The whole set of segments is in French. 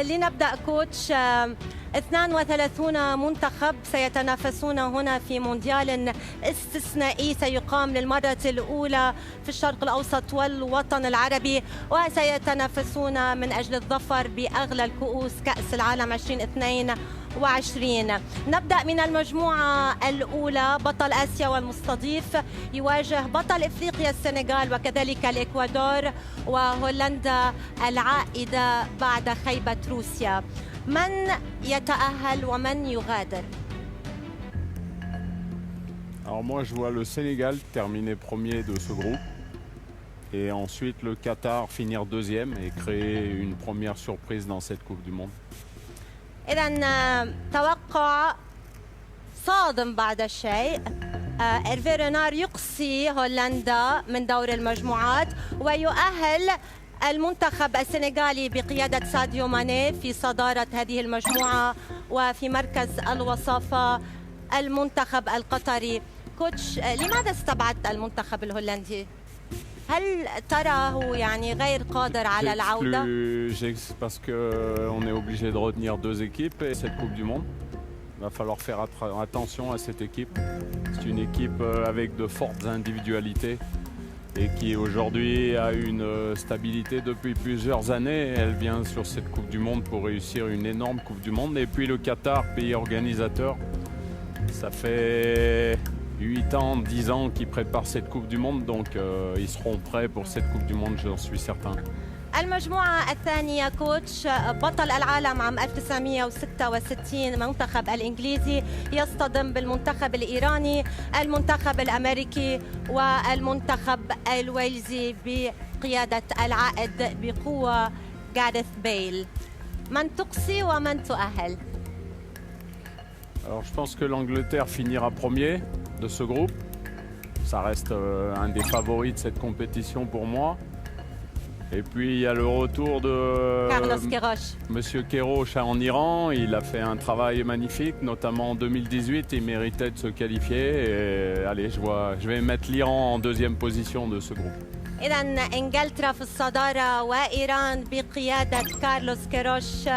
لنبدأ كوتش. 32 منتخب سيتنافسون هنا في مونديال استثنائي سيقام للمرة الأولى في الشرق الأوسط والوطن العربي، وسيتنافسون من أجل الظفر بأغلى الكؤوس كأس العالم 2022. نبدأ من المجموعة الأولى. بطل آسيا والمستضيف يواجه بطل إفريقيا السنغال وكذلك الإكوادور وهولندا العائدة بعد خيبة روسيا. من يتأهل ومن يغادر؟ Alors moi je vois le Sénégal terminer premier de ce groupe et ensuite le Qatar finir deuxième et créer une première surprise dans cette Coupe du Monde. إذن توقع صادم بعد الشيء. إيرفي رينار يقصي هولندا من دور المجموعات ويؤهل المنتخب السنغالي بقيادة ساديو ماني في صدارة هذه المجموعة، وفي مركز الوصافة المنتخب القطري. كوتش، لماذا استبعدت المنتخب الهولندي؟ هل تراه يعني غير قادر على العودة؟ Parce qu'on est obligé de retenir deux équipes et cette Coupe du Monde. Il va falloir faire attention à cette équipe. C'est une équipe avec de fortes individualités et qui aujourd'hui a une stabilité depuis plusieurs années. Elle vient sur cette Coupe du Monde pour réussir une énorme Coupe du Monde. Et puis le Qatar, pays organisateur, ça fait 8 ans, 10 ans qu'ils préparent cette Coupe du Monde, donc ils seront prêts pour cette Coupe du Monde, j'en suis certain. المجموعة الثانية كوتش. بطل العالم عام 1966 المنتخب الإنجليزي يصطدم بالمنتخب الإيراني، المنتخب الأمريكي والمنتخب الويلزي بقيادة العائد بقوة غاريث بيل. من تقصي ومن تؤهل؟ Alors je pense que l'Angleterre finira premier de ce groupe. Ça reste un des favoris de cette compétition pour moi. Et puis il y a le retour de Monsieur Queiroz en Iran. Il a fait un travail magnifique, notamment en 2018. Il méritait de se qualifier. Et allez, je vais mettre l'Iran en deuxième position de ce groupe. إذن إنجلترا في الصدارة وإيران بقيادة كارلوس كيروش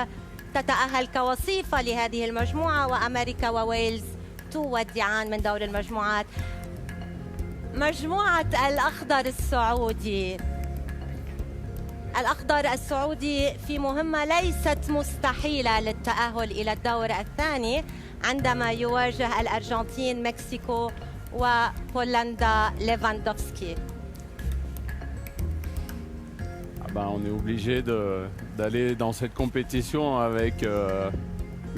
تتأهل كوصيفة لهذه المجموعة، وأمريكا وويلز تودعان من دور المجموعات. مجموعة الأخضر السعودي. الأخضر السعودي في مهمة ليست مستحيلة للتأهل إلى الدور الثاني عندما يواجه الأرجنتين، مكسيكو وبولندا ليفاندوفسكي. On est obligé d'aller dans cette compétition avec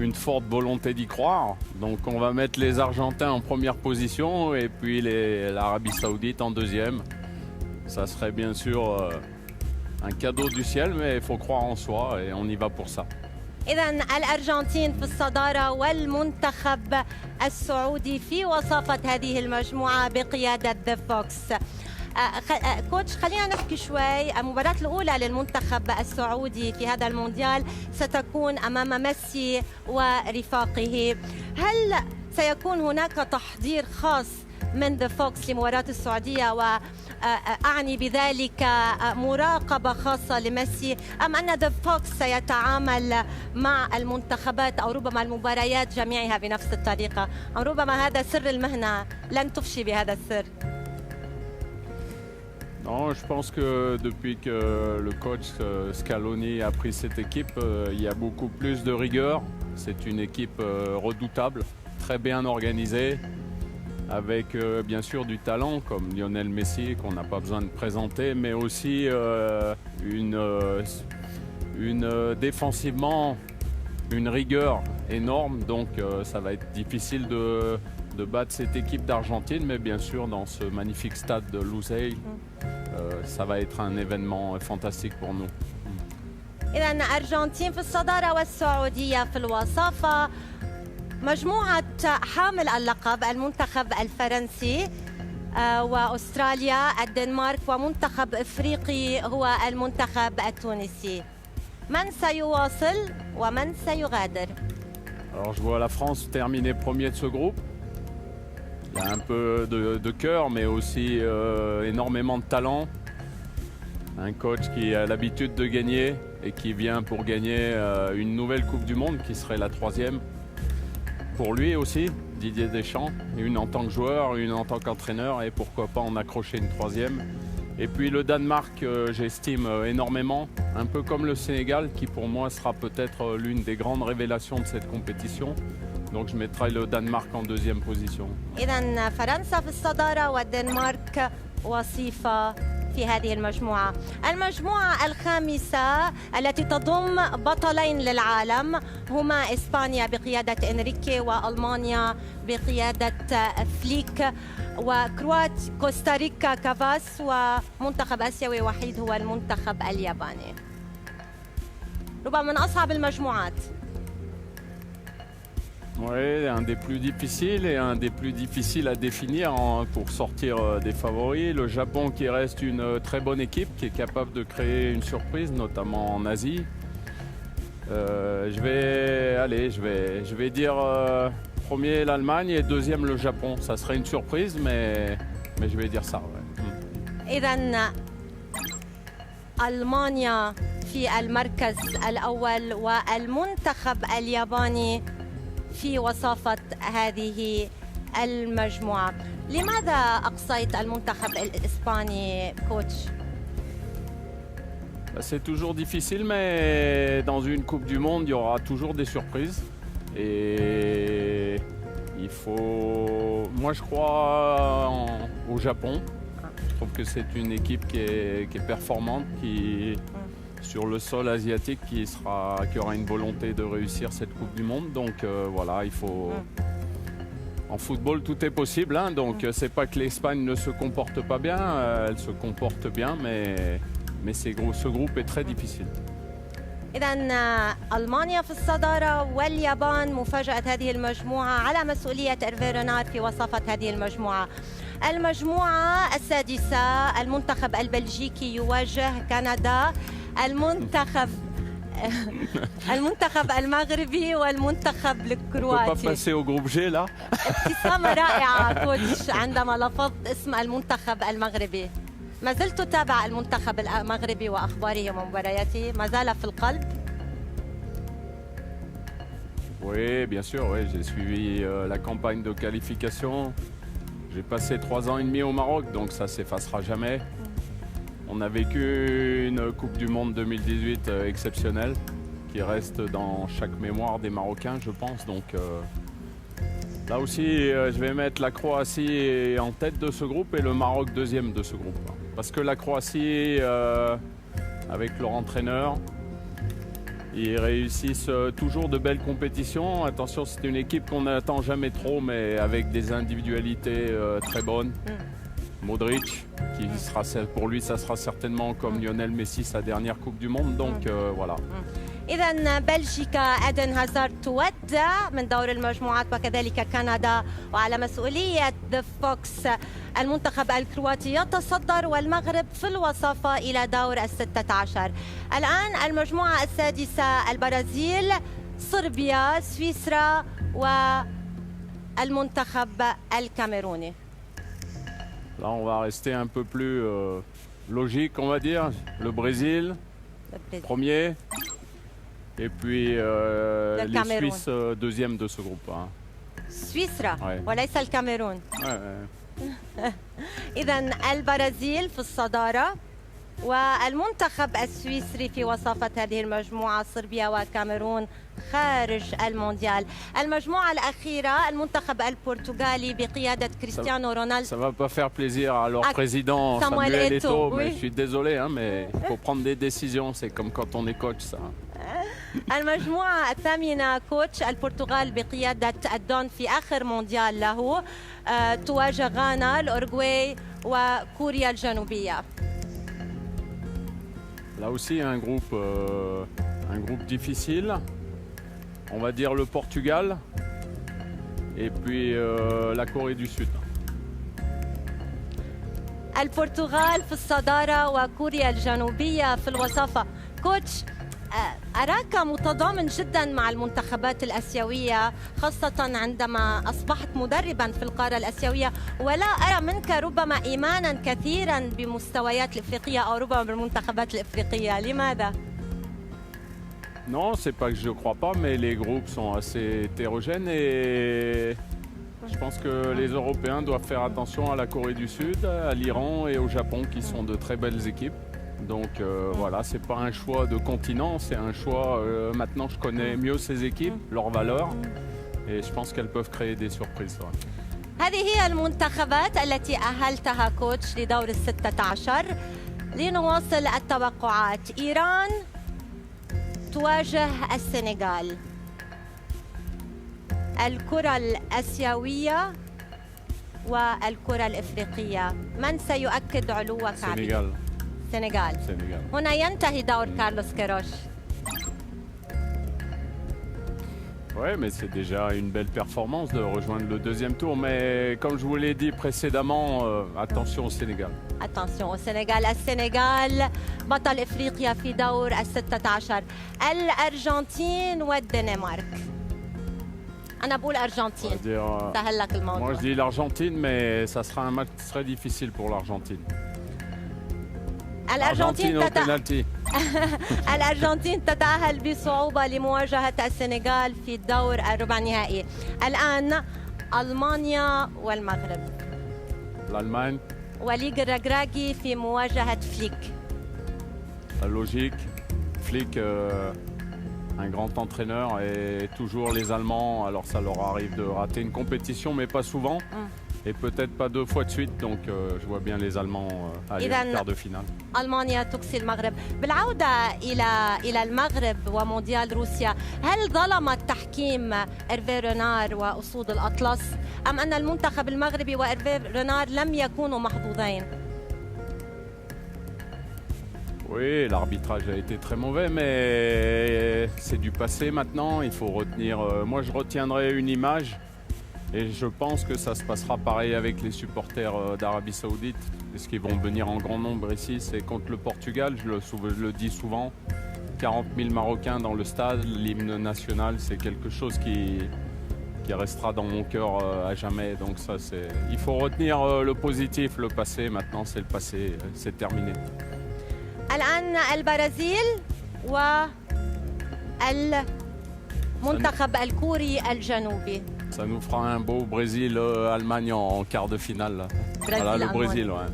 une forte volonté d'y croire. Donc on va mettre les Argentins en première position et puis l'Arabie Saoudite en deuxième. Ça serait bien sûr un cadeau du ciel, mais il faut croire en soi et on y va pour ça. إذن الأرجنتين في الصدارة والمنتخب السعودي في وصافة هذه المجموعة بقيادة ذا فوكس. كوتش، خلينا نحكي شوي. المباراة الأولى للمنتخب السعودي في هذا المونديال ستكون أمام ميسي ورفاقه. هل سيكون هناك تحضير خاص من ذا فوكس لمباراة السعودية، وأعني بذلك مراقبة خاصة لميسي، أم أن ذا فوكس سيتعامل مع المنتخبات أو ربما المباريات جميعها بنفس الطريقة، أو ربما هذا سر المهنة لن تفشي بهذا السر؟ Non, je pense que depuis que le coach Scaloni a pris cette équipe, il y a beaucoup plus de rigueur. C'est une équipe redoutable, très bien organisée, avec bien sûr du talent comme Lionel Messi qu'on n'a pas besoin de présenter, mais aussi défensivement une rigueur énorme. Donc ça va être difficile de battre cette équipe d'Argentine, mais bien sûr dans ce magnifique stade de Lusail, ça va être un événement fantastique pour nous. إذن أرجنتين في الصدارة والسعودية في الوصافة. مجموعة حامل اللقب المنتخب الفرنسي وأستراليا، الدنمارك، ومنتخب إفريقي هو المنتخب التونسي. من سيواصل ومن سيغادر؟ Alors je vois la France terminer premier de ce groupe. Il y a un peu de cœur, mais aussi énormément de talent. Un coach qui a l'habitude de gagner, et qui vient pour gagner une nouvelle Coupe du Monde qui serait la 3e. Pour lui aussi, Didier Deschamps, une en tant que joueur, une en tant qu'entraîneur et pourquoi pas en accrocher une 3e. Et puis le Danemark, j'estime énormément, un peu comme le Sénégal qui pour moi sera peut-être l'une des grandes révélations de cette compétition. Donc je mettrai le Danemark en 2e position. إذا فرنسا في الصدارة والدنمارك وصيفة في هذه المجموعة. المجموعة الخامسة التي تضم بطلين للعالم هما إسبانيا بقيادة إنريكي وألمانيا بقيادة فليك كوستاريكا كافاس ومنتخب آسيوي وحيد هو المنتخب الياباني. ربما من أصعب المجموعات. Oui, un des plus difficiles et un des plus difficiles à définir pour sortir des favoris. Le Japon qui reste une très bonne équipe, qui est capable de créer une surprise, notamment en Asie. Je vais dire premier l'Allemagne et 2e le Japon. Ça serait une surprise, mais je vais dire ça. Ouais. إذن ألمانيا في المركز الأول والمنتخب الياباني في وصافة هذه المجموعة. لماذا أقصيت المنتخب الإسباني كوتش؟ C'est toujours difficile, mais dans une Coupe du Monde, il y aura toujours des surprises. Et il faut... Moi, je crois au Japon. Je trouve que c'est une équipe qui est performante, qui... sur le sol asiatique qui aura une volonté de réussir cette Coupe du Monde. Donc voilà, il faut... En football, tout est possible. Hein, donc c'est pas que l'Espagne ne se comporte pas bien, elle se comporte bien, mais ce groupe est très difficile. إذن ألمانيا في الصدارة واليابان مفاجأة هذه المجموعة على مسؤولية إيرفي رينار في وصافة هذه المجموعة. المجموعة السادسة المنتخب البلجيكي يواجه كندا، المنتخب المغربي والمنتخب الكرواتي. ابتسامة رائعة كوتش عندما لفظت اسم المنتخب المغربي. ما زلت أتابع المنتخب المغربي وأخباره ومبارياته، ما زال في القلب. Oui, bien sûr, oui, j'ai suivi la campagne de qualification. J'ai passé 3 ans et demi au Maroc, donc ça s'effacera jamais. On a vécu une Coupe du Monde 2018 exceptionnelle qui reste dans chaque mémoire des Marocains, je pense. Donc là aussi, je vais mettre la Croatie en tête de ce groupe et le Maroc 2e de ce groupe. Parce que la Croatie, avec leur entraîneur, ils réussissent toujours de belles compétitions. Attention, c'est une équipe qu'on n'attend jamais trop, mais avec des individualités très bonnes. Modric, qui sera pour lui, ça sera certainement comme Lionel Messi sa dernière Coupe du Monde. Donc voilà. إذا بلجيكا إيدن هازارد تودع من دور المجموعات وكذلك كندا، وعلى مسؤولية ذا فوكس المنتخب الكرواتي يتصدر والمغرب في الوصافة إلى دور ال16. الآن المجموعة السادسة البرازيل، صربيا، سويسرا والمنتخب الكاميروني. Là, on va rester un peu plus logique, on va dire. Le Brésil, premier. Et puis les Suisses, 2e de ce groupe. Hein. سويسرا وليس الكاميرون. إذن البرازيل في الصدارة والمنتخب السويسري في وصافة هذه المجموعة، صربيا وكاميرون خارج المونديال. المجموعة الأخيرة المنتخب البرتغالي بقيادة كريستيانو رونالدو. Ça va pas faire plaisir à leur président Samuel Eto'o, mais je suis désolé, hein, mais il faut prendre des décisions, c'est comme quand on est coach, ça. المجموعة الثامنة كوتش البرتغال بقيادة الدون في آخر مونديال له تواجه غانا، الأورغواي وكوريا الجنوبية. Là aussi un groupe difficile. On va dire le Portugal et puis la Corée du Sud. البرتغال في الصدارة وكوريا الجنوبية في الوصافة. كوتش أراك متضامن جدا مع المنتخبات الآسيوية، خاصة عندما أصبحت مدربا في القارة الآسيوية، ولا أرى منك ربما إيمانا كثيرا بمستويات الإفريقية أو ربما بالمنتخبات الإفريقية. لماذا؟ Non, c'est pas que je ne crois pas, mais les groupes sont assez hétérogènes et je pense que les Européens doivent faire attention à la Corée du Sud, à l'Iran et au Japon qui sont de très belles équipes. Donc voilà, c'est pas un choix de continent, c'est un choix. Maintenant, je connais mieux ces équipes, leurs valeurs, et je pense qu'elles peuvent créer des surprises. Ouais. هذه هي المنتخبات التي أهلتها كوتش لدور ال16. لنواصل التوقعات. إيران تواجه السنغال. الكرة الآسيوية والكرة الإفريقية، من سيؤكد علوك عليه؟ السنغال. هنا ينتهي دور كارلوس كيروش. Oui, mais c'est déjà une belle performance de rejoindre le deuxième tour. Mais comme je vous l'ai dit précédemment, attention au Sénégal. Attention au Sénégal. السنغال بطل إفريقيا في دور ال16. الأرجنتين والدنمارك. أنا بقول أرجنتين. سهل لك الموضوع. Moi je dis l'Argentine, mais ça sera un match très difficile pour l'Argentine. الأرجنتين au penalty. الأرجنتين تتأهل بصعوبة لمواجهة السنغال في الدور الربع النهائي. الآن ألمانيا والمغرب. L'Allemagne. وليج الرجراجي في مواجهة فليك. La logique. Flick, un grand entraîneur, et toujours les Allemands. Alors ça leur arrive de rater une compétition, mais pas souvent. Et peut-être pas 2 fois de suite, donc je vois bien les Allemands aller en quart de finale. ألمانيا تقصي المغرب. بالعودة إلى المغرب ومونديال روسيا، هل ظلم التحكيم إيرفي رينار وأسود الأطلس، أم أن المنتخب المغربي وإيرفي رينار لم يكونوا محظوظين؟ Oui, l'arbitrage a été très mauvais, mais c'est du passé maintenant. Il faut retenir. Moi, je retiendrai une image. Et je pense que ça se passera pareil avec les supporters d'Arabie Saoudite, parce qu'ils vont venir en grand nombre ici. C'est contre le Portugal, je le dis souvent. 40 000 Marocains dans le stade, l'hymne national, c'est quelque chose qui restera dans mon cœur à jamais. Donc ça, il faut retenir le positif, le passé. Maintenant, c'est le passé, c'est terminé. الآن البرازيل والمنتخب الكوري الجنوبي. Ça nous fera un beau Brésil-Allemagne en quart de finale. Voilà le Brésil, ouais.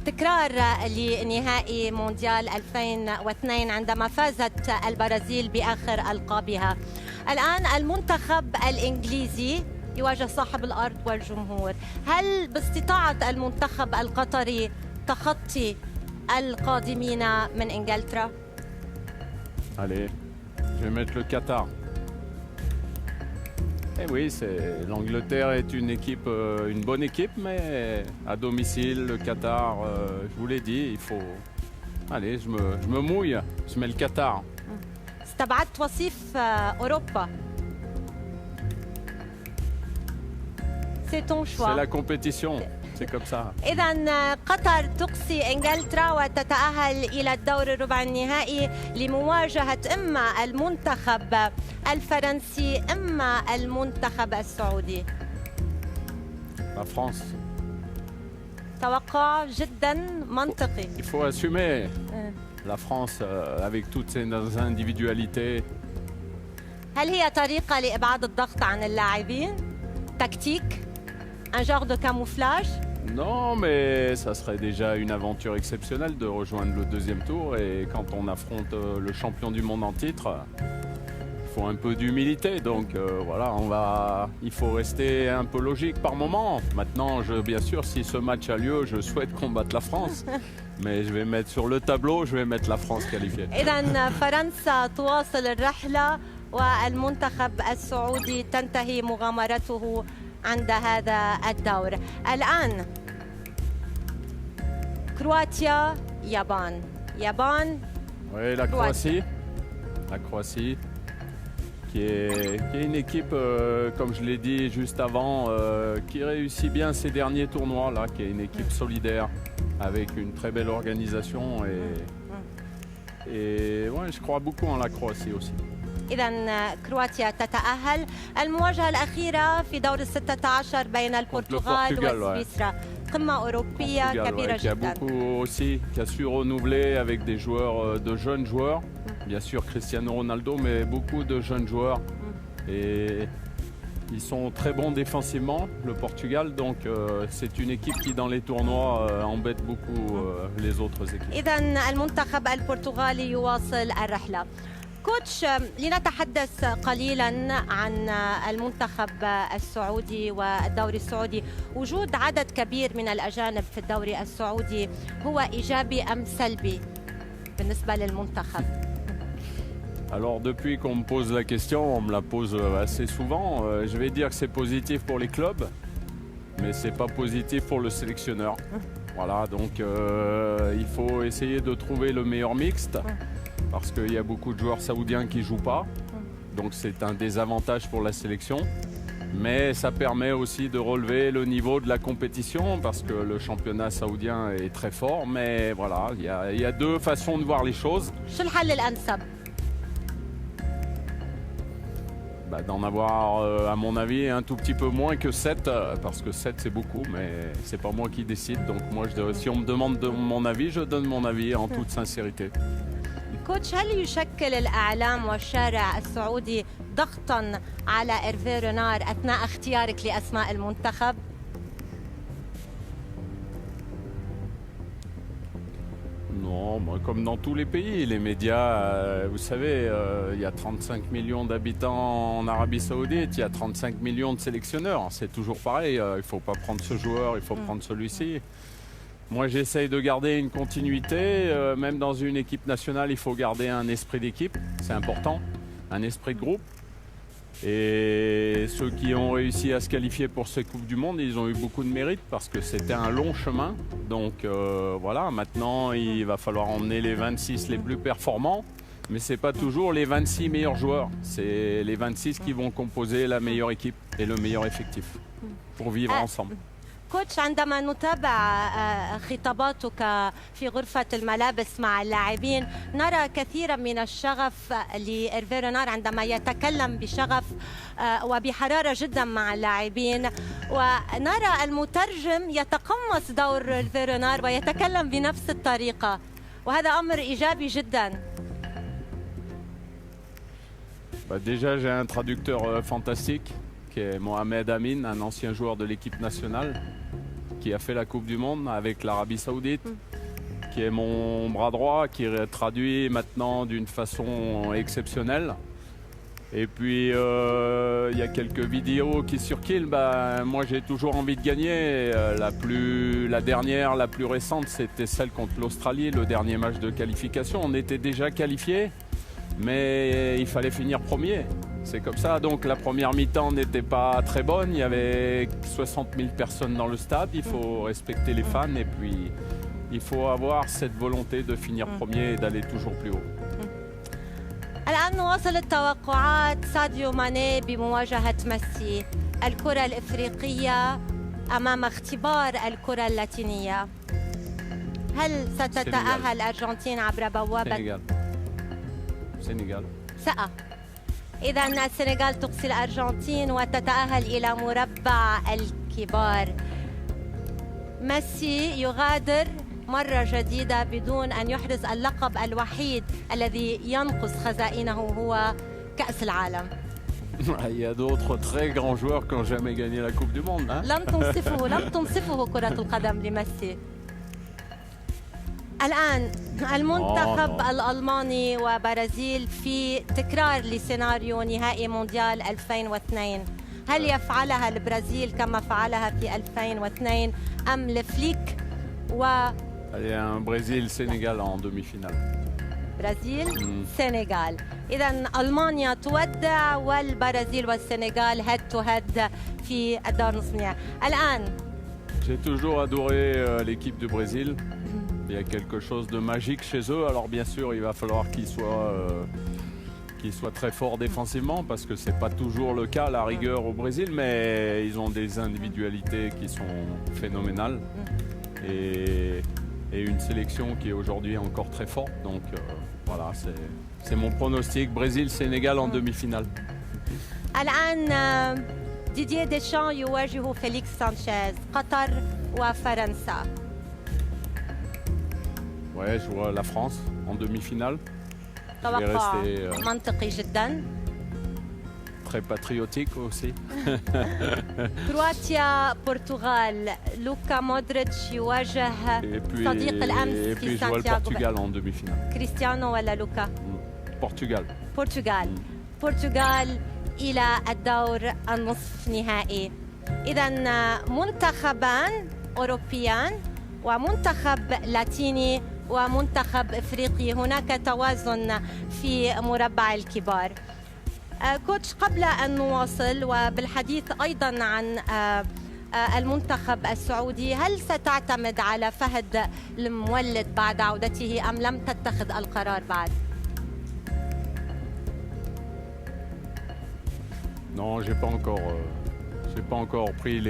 تكرار لنهائي مونديال 2002 عندما فازت البرازيل بآخر ألقابها. الآن المنتخب الإنجليزي يواجه صاحب الأرض والجمهور. هل باستطاعة المنتخب القطري تخطي القادمين من إنجلترا؟ Allez, je vais mettre le Qatar. Eh oui, l'Angleterre est une bonne équipe, mais à domicile, le Qatar, je vous l'ai dit, il faut... Allez, je me mouille, je mets le Qatar. استبعدت وصيف أوروبا. C'est ton choix. C'est la compétition, c'est comme ça. إذا قطر تقصي إنجلترا وتتأهل إلى الدور الربع النهائي لمواجهة إما المنتخب الفرنسي إما المنتخب السعودي. La France. توقع جدا منطقي. Il faut assumer. La France avec toutes ses individualités. هل هي طريقة لإبعاد الضغط عن اللاعبين؟ تكتيك؟ Un genre de camouflage? Non, mais ça serait déjà une aventure exceptionnelle de rejoindre le deuxième tour. Et quand on affronte le champion du monde en titre, il faut un peu d'humilité. Donc voilà, il faut rester un peu logique par moment. Maintenant, bien sûr, si ce match a lieu, je souhaite combattre la France. Mais je vais mettre sur le tableau, je vais mettre la France qualifiée. إذن فرنسا تواصل الرحلة والمنتخب السعودي تنتهي مغامرته عند هذا الدور. الآن كرواتيا يابان. Oui, la Croatie. La Croatie qui est une équipe, comme je l'ai dit juste avant, qui réussit bien ces derniers tournois là, qui est une équipe solidaire avec une très belle organisation et ouais, je crois beaucoup en la Croatie aussi. إذا كرواتيا تتأهل. المواجهة الأخيرة في دور ال16 بين البرتغال وسويسرا. قمة أوروبية كبيرة جدا. Qui a beaucoup aussi, qui a su renouveler avec des joueurs, de jeunes joueurs, bien sûr Cristiano Ronaldo, mais beaucoup de jeunes joueurs. Et ils sont très bons défensivement, le Portugal. Donc c'est une équipe qui, dans les tournois, embête beaucoup les autres équipes. إذا المنتخب البرتغالي يواصل الرحلة. كوتش، لنتحدث قليلا عن المنتخب السعودي والدوري السعودي. وجود عدد كبير من الأجانب في الدوري السعودي هو إيجابي أم سلبي بالنسبة للمنتخب؟ Alors depuis qu'on me pose la question, on me la pose assez souvent. Je vais dire que c'est positif pour les clubs, mais c'est pas positif pour le sélectionneur. Voilà, donc il faut essayer de trouver le meilleur mixte, parce qu'il y a beaucoup de joueurs saoudiens qui jouent pas. Donc c'est un désavantage pour la sélection. Mais ça permet aussi de relever le niveau de la compétition, parce que le championnat saoudien est très fort. Mais voilà, il y a deux façons de voir les choses. شو الحل الأنسب؟ D'en avoir, à mon avis, un tout petit peu moins que 7, parce que 7 c'est beaucoup, mais c'est pas moi qui décide. Donc moi, si on me demande mon avis, je donne mon avis en toute sincérité. كوتش، هل يشكل الإعلام والشارع السعودي ضغطا على إيرفي رينار أثناء اختيارك لأسماء المنتخب؟ Non, moi, comme dans tous les pays, les médias, vous savez, il y a 35 millions d'habitants en Arabie Saoudite, il y a 35 millions de sélectionneurs. C'est toujours pareil, il ne faut pas prendre ce joueur, il faut prendre celui-ci. Moi, j'essaye de garder une continuité. Même dans une équipe nationale, il faut garder un esprit d'équipe, c'est important, un esprit de groupe. Et ceux qui ont réussi à se qualifier pour ces Coupes du Monde, ils ont eu beaucoup de mérite, parce que c'était un long chemin. Donc voilà, maintenant il va falloir emmener les 26 les plus performants. Mais ce n'est pas toujours les 26 meilleurs joueurs. C'est les 26 qui vont composer la meilleure équipe et le meilleur effectif pour vivre ensemble. كوتش، عندما نتابع خطاباتك في غرفة الملابس مع اللاعبين نرى كثيرا من الشغف لإيرفي رينار عندما يتكلم بشغف وبحرارة جدا مع اللاعبين، ونرى المترجم يتقمص دور إيرفي رينار ويتكلم بنفس الطريقة، وهذا أمر إيجابي جدا. Déjà, j'ai un traducteur fantastique qui est Mohamed Amin, un ancien joueur de l'équipe nationale qui a fait la Coupe du Monde avec l'Arabie Saoudite, qui est mon bras droit, qui traduit maintenant d'une façon exceptionnelle. Et puis il y a quelques vidéos qui circulent. Moi j'ai toujours envie de gagner. La dernière, la plus récente, c'était celle contre l'Australie, le dernier match de qualification. On était déjà qualifiés, mais il fallait finir premier. C'est comme ça, donc la première mi-temps n'était pas très bonne, il y avait 60 000 personnes dans le stade, il faut respecter les fans et puis il faut avoir cette volonté de finir premier et d'aller toujours plus haut. الآن نواصل التوقعات. ساديو ماني بمواجهة ميسي، الكرة الإفريقية أمام اختبار الكرة اللاتينية. هل ستتأهل الأرجنتين عبر بوابة Sénégal. إذا السنغال تقصي الأرجنتين وتتأهل إلى مربع الكبار. ميسي يغادر مرة جديدة بدون أن يحرز اللقب الوحيد الذي ينقص خزائنه هو كأس العالم. Il y a d'autres très grands joueurs qui n'ont jamais gagné la Coupe du Monde. Hein? لم تنصفه كرة القدم لميسي. الآن المنتخب الألماني وبرازيل في تكرار لسيناريو نهائي مونديال 2002. هل يفعلها البرازيل كما فعلها في 2002 أم لفليك Il y a un Brésil-Sénégal en demi-finale. برازيل سنغال. إذا ألمانيا تودع والبرازيل والسنغال هيد تو هيد في الدور نصف النهائي. الآن J'ai toujours adoré l'équipe du Brésil. Il y a quelque chose de magique chez eux. Alors bien sûr, il va falloir qu'ils soient très forts défensivement, parce que c'est pas toujours le cas à la rigueur au Brésil, mais ils ont des individualités qui sont phénoménales et une sélection qui est aujourd'hui encore très forte. Donc voilà, c'est mon pronostic. Brésil-Sénégal en demi-finale. الآن ديدييه ديشان يواجه فيليكس سانشيز، قطر وفرنسا. Ouais, je vois la France en demi-finale. توقع rester منطقي جدا. très patriotique aussi. كرواتيا برتغال، لوكا مودريتش يواجه صديق الأمس et في puis je vois le سانتياغو. Portugal en demi-finale. كريستيانو ولا لوكا؟ Portugal. برتغال. برتغال إلى الدور النصف نهائي. إذا منتخبان أوروبيان ومنتخب لاتيني ومنتخب إفريقي، هناك توازن في مربع الكبار. كوتش، قبل أن نواصل وبالحديث أيضا عن المنتخب السعودي، هل ستعتمد على فهد المولد بعد عودته أم لم تتخذ القرار بعد؟ Non, j'ai pas encore pris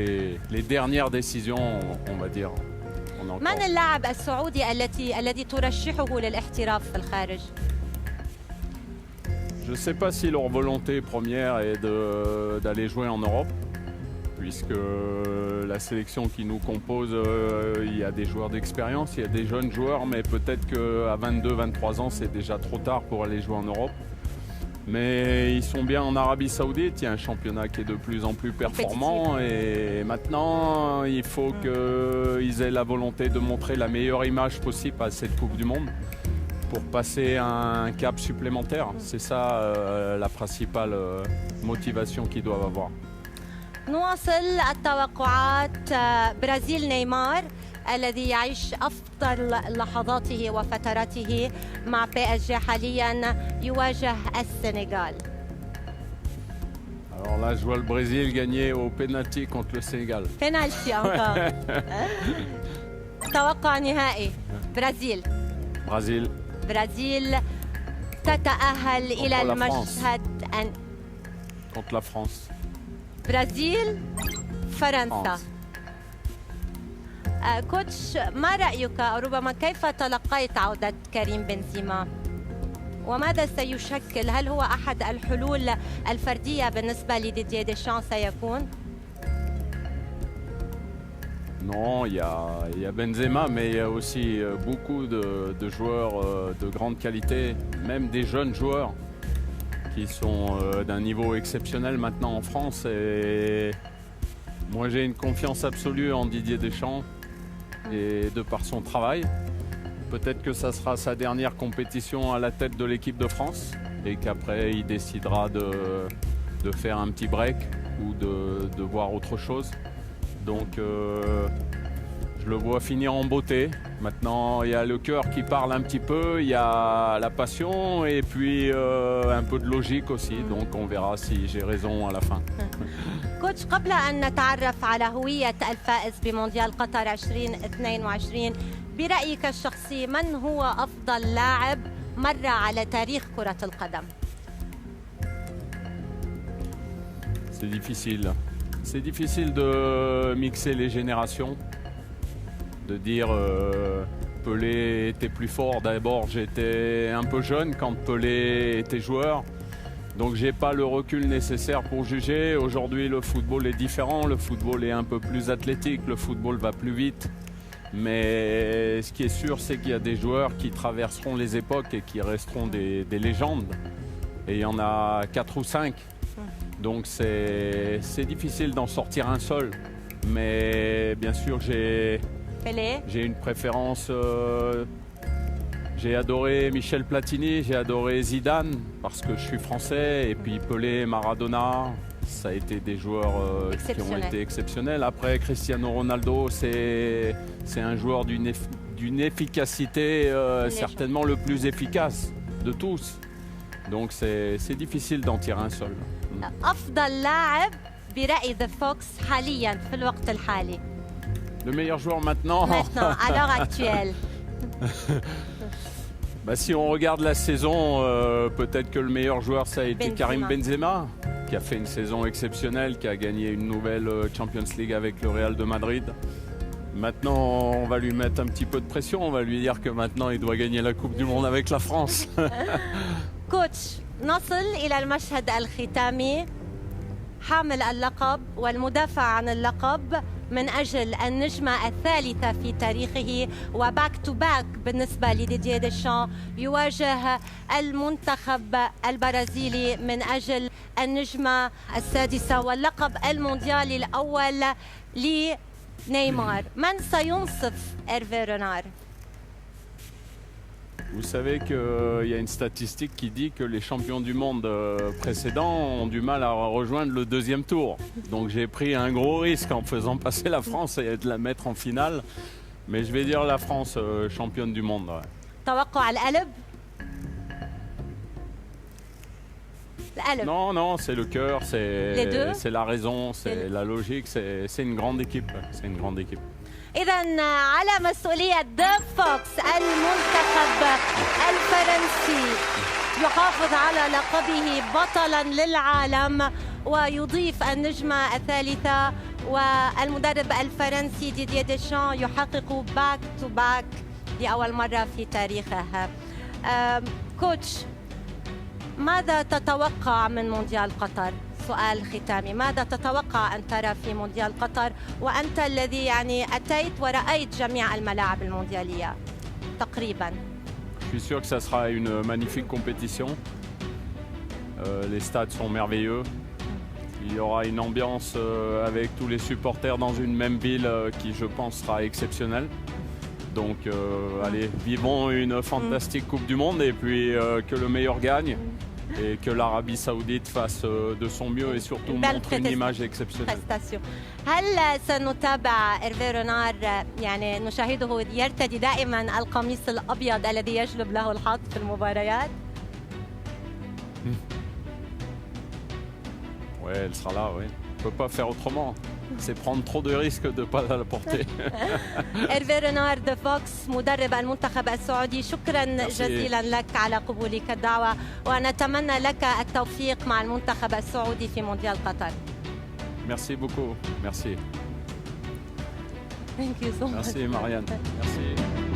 les dernières décisions, on va dire. من اللاعب السعودي الذي ترشحه للاحتراف في الخارج؟ Je ne sais pas si leur volonté première est d'aller jouer en Europe, puisque la sélection qui nous compose, il y a des joueurs d'expérience, il y a des jeunes joueurs, mais peut-être qu'à 22-23 ans, c'est déjà trop tard pour aller jouer en Europe. Mais ils sont bien en Arabie Saoudite, il y a un championnat qui est de plus en plus performant et maintenant il faut qu'ils aient la volonté de montrer la meilleure image possible à cette Coupe du Monde pour passer un cap supplémentaire. C'est ça la principale motivation qu'ils doivent avoir. نواصل التوقعات. برازيل نيمار الذي يعيش أفضل لحظاته وفتراته مع PSG حاليا يواجه السنغال. Alors là, je vois le Brésil gagner au penalty contre le Sénégal. بينالتي encore. توقع نهائي. برازيل. برازيل تتأهل إلى المشهد contre la France. برازيل فرنسا. كوتش، ما رأيك أو ربما كيف تلقيت عودة كريم بنزيما؟ وماذا سيشكل؟ هل هو أحد الحلول الفردية بالنسبة لديدييه ديشان سيكون؟ Non, il y a Benzema, mais il y a aussi beaucoup de joueurs de grande qualité, même des jeunes joueurs qui sont d'un niveau exceptionnel maintenant en France. Et moi, j'ai une confiance absolue en Didier Deschamps et de par son travail. Peut-être que ça sera sa dernière compétition à la tête de l'équipe de France et qu'après, il décidera de faire un petit break ou de voir autre chose. Donc, je le vois finir en beauté. Maintenant, il y a le cœur qui parle un petit peu, il y a la passion et puis un peu de logique aussi. Donc, on verra si j'ai raison à la fin. كوتش، قبل أن نتعرف على هوية الفائز بمونديال قطر 2022، برأيك الشخصي من هو أفضل لاعب مر على تاريخ كرة القدم؟ C'est difficile. C'est difficile de mixer les générations, de dire Pelé était plus fort. D'abord, j'étais un peu jeune quand Pelé était joueur, donc j'ai pas le recul nécessaire pour juger. Aujourd'hui, le football est différent, le football est un peu plus athlétique, le football va plus vite. Mais ce qui est sûr, c'est qu'il y a des joueurs qui traverseront les époques et qui resteront des légendes. Et il y en a 4 ou 5. Donc c'est difficile d'en sortir un seul. Mais bien sûr, j'ai une préférence. J'ai adoré Michel Platini, j'ai adoré Zidane parce que je suis français. Et puis Pelé, Maradona, ça a été des joueurs qui ont été exceptionnels. Après, Cristiano Ronaldo, c'est un joueur d'une efficacité certainement le plus efficace de tous. Donc c'est difficile d'en tirer un seul. أفضل لاعب برأي The Fox حاليا في الوقت الحالي. Le meilleur joueur maintenant. Maintenant, à l'heure actuelle. Bah, si on regarde la saison, peut-être que le meilleur joueur ça a été Karim Benzema, qui a fait une saison exceptionnelle, qui a gagné une nouvelle Champions League avec le Real de Madrid. Maintenant, on va lui mettre un petit peu de pression, on va lui dire que maintenant il doit gagner la Coupe du Monde avec la France. كوتش، نصل إلى المشهد الختامي. حامل اللقب والمدافع عن اللقب من أجل النجمة الثالثة في تاريخه، وباك تو باك بالنسبة لديديه ديشان يواجه المنتخب البرازيلي من أجل النجمة السادسة واللقب المونديالي الأول لنيمار. من سينصف هيرفي رينار؟ Vous savez qu'il y a une statistique qui dit que les champions du monde précédents ont du mal à rejoindre le deuxième tour. Donc j'ai pris un gros risque en faisant passer la France et de la mettre en finale. Mais je vais dire la France championne du monde. Ouais. توقع القلب؟ القلب. Non, non, c'est le cœur, c'est la raison, c'est la logique, c'est une grande équipe. C'est une grande équipe. إذا على مسؤولية ذا فوكس المنتخب الفرنسي يحافظ على لقبه بطلا للعالم ويضيف النجمة الثالثة، والمدرب الفرنسي ديديه ديشان يحقق باك تو باك لأول مرة في تاريخه. كوتش، ماذا تتوقع من مونديال قطر؟ سؤال ختامي، ماذا تتوقع أن ترى في مونديال قطر وأنت الذي يعني أتيت ورأيت جميع الملاعب المونديالية تقريبا؟ Je suis sûr que ça sera une magnifique compétition. Les stades sont merveilleux. Il y aura une ambiance avec tous les supporters dans une même ville qui, je pense, sera exceptionnelle. Donc, allez, vivons une fantastique Coupe du Monde et puis que le meilleur gagne. Et que l'Arabie Saoudite fasse de son mieux et surtout montre une image exceptionnelle. هل سنتابع هيرفي رينار؟ يعني نشاهده يرتدي دائما القميص الأبيض الذي يجلب له الحظ في المباريات؟ Oui, elle sera là, oui. On ne peut pas faire autrement. C'est prendre trop de risques de ne pas la porter. هيرفي رينار ذا فوكس مدرب المنتخب السعودي، شكرا جزيلا لك على قبولك الدعوة، ونتمنى لك التوفيق مع المنتخب السعودي في مونديال قطر. Merci beaucoup. Merci. Thank you so much. Merci Marianne. Merci.